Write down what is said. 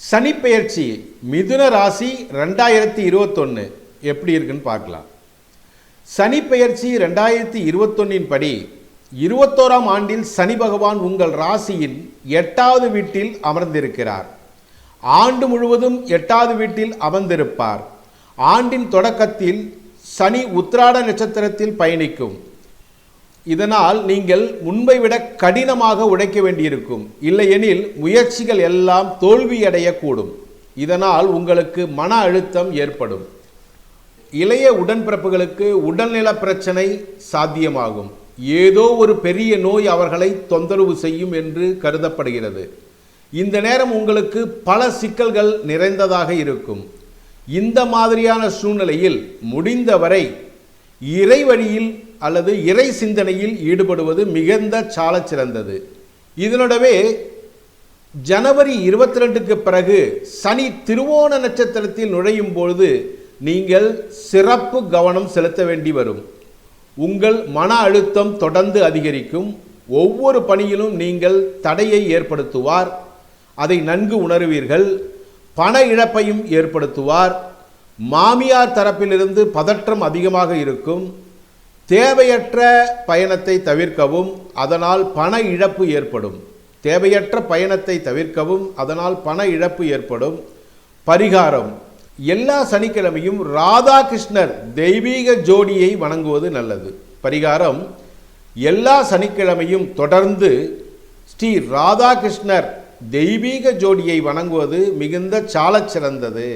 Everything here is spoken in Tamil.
சனிப்பெயர்ச்சி மிதுன ராசி 2021 எப்படி இருக்குன்னு பார்க்கலாம். சனிப்பெயர்ச்சி 2021 படி 21ஆம் ஆண்டில் சனி பகவான் உங்கள் ராசியின் 8வது வீட்டில் அமர்ந்திருக்கிறார். ஆண்டு முழுவதும் 8வது வீட்டில் அமர்ந்திருப்பார். ஆண்டின் தொடக்கத்தில் சனி உத்திராட நட்சத்திரத்தில் பயணிக்கும். இதனால் நீங்கள் முன்பை விட கடினமாக உழைக்க வேண்டியிருக்கும். இல்லையெனில் முயற்சிகள் எல்லாம் தோல்வியடையக்கூடும். இதனால் உங்களுக்கு மன அழுத்தம் ஏற்படும். இளைய உடன்பிறப்புகளுக்கு உடல்நல பிரச்சனை சாத்தியமாகும். ஏதோ ஒரு பெரிய நோய் அவர்களை தொந்தரவு செய்யும் என்று கருதப்படுகிறது. இந்த நேரம் உங்களுக்கு பல சிக்கல்கள் நிறைந்ததாக இருக்கும். இந்த மாதிரியான சூழ்நிலையில் முடிந்தவரை இறை வழியில் அல்லது இறை சிந்தனையில் ஈடுபடுவது மிகுந்த சாலச் சிறந்தது. இதனோடவே ஜனவரி 22க்கு பிறகு சனி திருவோண நட்சத்திரத்தில் நுழையும் பொழுது நீங்கள் சிறப்பு கவனம் செலுத்த வேண்டி வரும். உங்கள் மன அழுத்தம் தொடர்ந்து அதிகரிக்கும். ஒவ்வொரு பணியிலும் நீங்கள் தடையை ஏற்படுத்துவார். அதை நன்கு உணர்வீர்கள். பண இழப்பையும் ஏற்படுத்துவார். மாமியார் தரப்பிலிருந்து பதற்றம் அதிகமாக இருக்கும். தேவையற்ற பயணத்தை தவிர்க்கவும், அதனால் பண இழப்பு ஏற்படும். தேவையற்ற பயணத்தை தவிர்க்கவும், அதனால் பண இழப்பு ஏற்படும். பரிகாரம்: எல்லா சனிக்கிழமையும் ராதாகிருஷ்ணர் தெய்வீக ஜோடியை வணங்குவது நல்லது. பரிகாரம்: எல்லா சனிக்கிழமையும் தொடர்ந்து ஸ்ரீ ராதாகிருஷ்ணர் தெய்வீக ஜோடியை வணங்குவது மிகுந்த சாலச் சிறந்தது.